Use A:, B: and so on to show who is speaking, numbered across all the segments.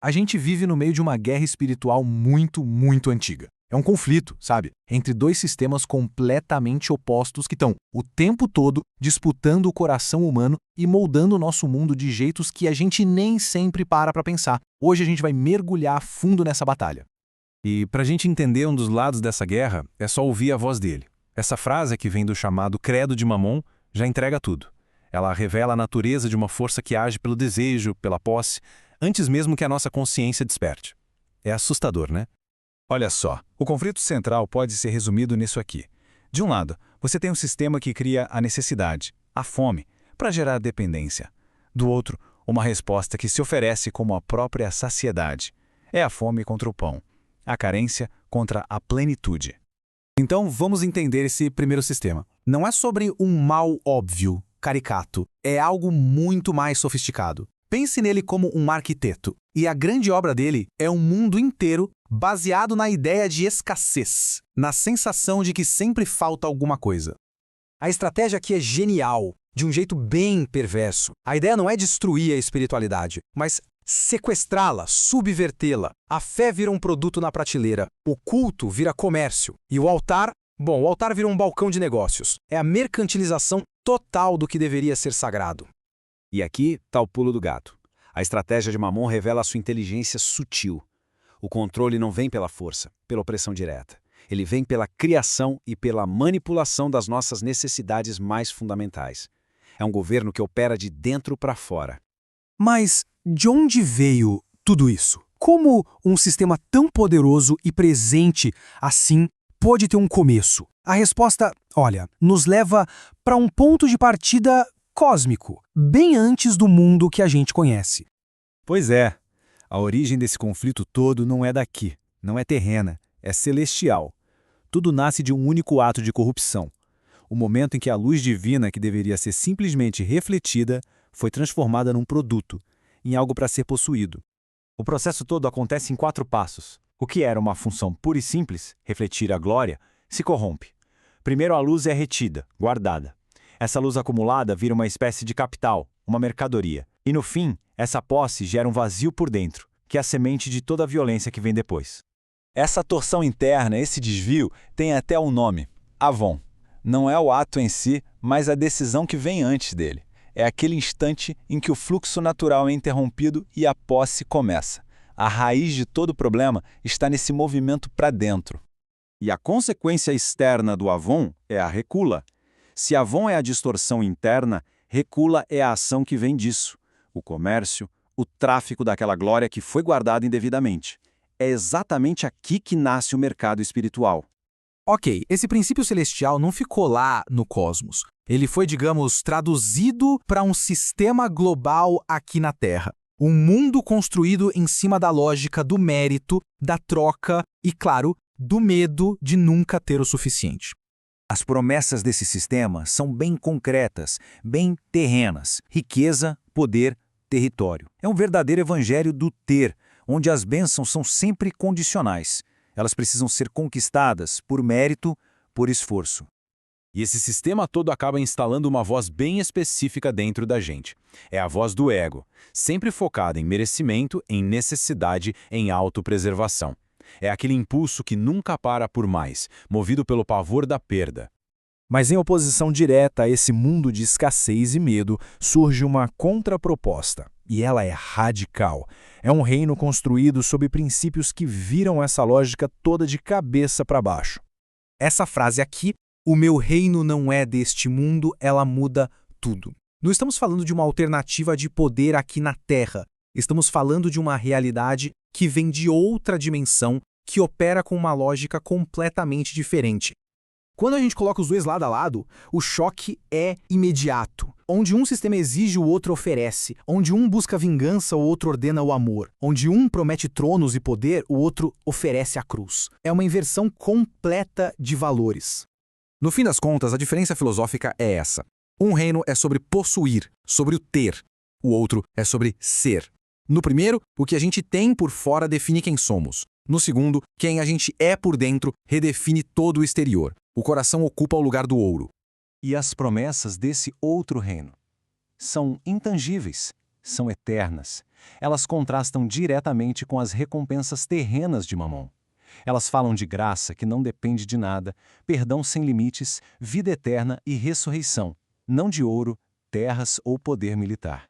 A: A gente vive no meio de uma guerra espiritual muito, muito antiga. É um conflito, sabe? Entre dois sistemas completamente opostos que estão o tempo todo disputando o coração humano e moldando o nosso mundo de jeitos que a gente nem sempre para pensar. Hoje a gente vai mergulhar a fundo nessa batalha.
B: E para a gente entender um dos lados dessa guerra, é só ouvir a voz dele. Essa frase que vem do chamado Credo de Mamon já entrega tudo. Ela revela a natureza de uma força que age pelo desejo, pela posse, antes mesmo que a nossa consciência desperte. É assustador, né?
C: Olha só, o conflito central pode ser resumido nisso aqui. De um lado, você tem um sistema que cria a necessidade, a fome, para gerar dependência. Do outro, uma resposta que se oferece como a própria saciedade. É a fome contra o pão, a carência contra a plenitude.
A: Então vamos entender esse primeiro sistema. Não é sobre um mal óbvio, caricato. É algo muito mais sofisticado. Pense nele como um arquiteto. E a grande obra dele é um mundo inteiro baseado na ideia de escassez, na sensação de que sempre falta alguma coisa. A estratégia aqui é genial, de um jeito bem perverso. A ideia não é destruir a espiritualidade, mas sequestrá-la, subvertê-la. A fé vira um produto na prateleira, o culto vira comércio e o altar vira um balcão de negócios. É a mercantilização total do que deveria ser sagrado.
C: E aqui está o pulo do gato. A estratégia de Mamon revela a sua inteligência sutil. O controle não vem pela força, pela opressão direta. Ele vem pela criação e pela manipulação das nossas necessidades mais fundamentais. É um governo que opera de dentro para fora.
A: Mas de onde veio tudo isso? Como um sistema tão poderoso e presente assim pode ter um começo? A resposta, nos leva para um ponto de partida cósmico, bem antes do mundo que a gente conhece.
C: Pois é, a origem desse conflito todo não é daqui, não é terrena, é celestial. Tudo nasce de um único ato de corrupção. O momento em que a luz divina, que deveria ser simplesmente refletida, foi transformada num produto, em algo para ser possuído. O processo todo acontece em 4 passos. O que era uma função pura e simples, refletir a glória, se corrompe. Primeiro a luz é retida, guardada. Essa luz acumulada vira uma espécie de capital, uma mercadoria. E no fim, essa posse gera um vazio por dentro, que é a semente de toda a violência que vem depois. Essa torção interna, esse desvio, tem até um nome: Avon. Não é o ato em si, mas a decisão que vem antes dele. É aquele instante em que o fluxo natural é interrompido e a posse começa. A raiz de todo o problema está nesse movimento para dentro. E a consequência externa do Avon é a recula. Se Avon é a distorção interna, recula é a ação que vem disso. O comércio, o tráfico daquela glória que foi guardada indevidamente. É exatamente aqui que nasce o mercado espiritual.
A: Ok, esse princípio celestial não ficou lá no cosmos. Ele foi, digamos, traduzido para um sistema global aqui na Terra. Um mundo construído em cima da lógica do mérito, da troca e, claro, do medo de nunca ter o suficiente.
C: As promessas desse sistema são bem concretas, bem terrenas. Riqueza, poder, território. É um verdadeiro evangelho do ter, onde as bênçãos são sempre condicionais. Elas precisam ser conquistadas por mérito, por esforço.
B: E esse sistema todo acaba instalando uma voz bem específica dentro da gente. É a voz do ego, sempre focada em merecimento, em necessidade, em autopreservação. É aquele impulso que nunca para por mais, movido pelo pavor da perda.
C: Mas em oposição direta a esse mundo de escassez e medo, surge uma contraproposta. E ela é radical. É um reino construído sob princípios que viram essa lógica toda de cabeça para baixo.
A: Essa frase aqui, o meu reino não é deste mundo, ela muda tudo. Não estamos falando de uma alternativa de poder aqui na Terra. Estamos falando de uma realidade que vem de outra dimensão, que opera com uma lógica completamente diferente. Quando a gente coloca os dois lado a lado, o choque é imediato. Onde um sistema exige, o outro oferece. Onde um busca vingança, o outro ordena o amor. Onde um promete tronos e poder, o outro oferece a cruz. É uma inversão completa de valores. No fim das contas, a diferença filosófica é essa. Um reino é sobre possuir, sobre o ter. O outro é sobre ser. No primeiro, o que a gente tem por fora define quem somos. No segundo, quem a gente é por dentro redefine todo o exterior. O coração ocupa o lugar do ouro.
C: E as promessas desse outro reino são intangíveis, são eternas.
B: Elas contrastam diretamente com as recompensas terrenas de Mamon. Elas falam de graça que não depende de nada, perdão sem limites, vida eterna e ressurreição, não de ouro, terras ou poder militar.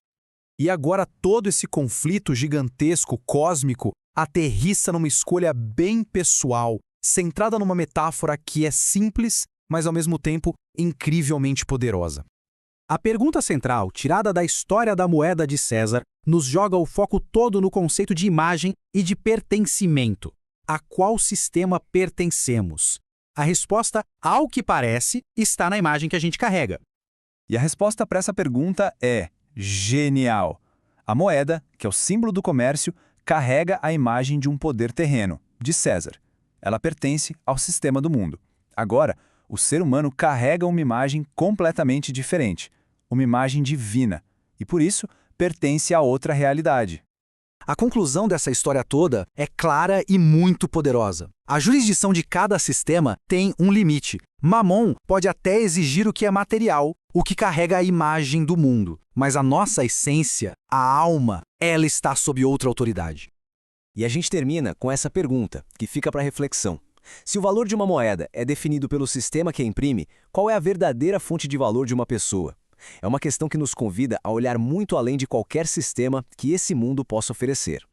A: E agora todo esse conflito gigantesco, cósmico, aterrissa numa escolha bem pessoal, centrada numa metáfora que é simples, mas ao mesmo tempo incrivelmente poderosa. A pergunta central, tirada da história da moeda de César, nos joga o foco todo no conceito de imagem e de pertencimento. A qual sistema pertencemos? A resposta, ao que parece, está na imagem que a gente carrega.
C: E a resposta para essa pergunta é genial. A moeda, que é o símbolo do comércio, carrega a imagem de um poder terreno, de César. Ela pertence ao sistema do mundo. Agora, o ser humano carrega uma imagem completamente diferente, uma imagem divina, e por isso pertence a outra realidade.
A: A conclusão dessa história toda é clara e muito poderosa. A jurisdição de cada sistema tem um limite. Mamon pode até exigir o que é material, o que carrega a imagem do mundo, mas a nossa essência, a alma, ela está sob outra autoridade.
D: E a gente termina com essa pergunta, que fica para reflexão. Se o valor de uma moeda é definido pelo sistema que a imprime, qual é a verdadeira fonte de valor de uma pessoa? É uma questão que nos convida a olhar muito além de qualquer sistema que esse mundo possa oferecer.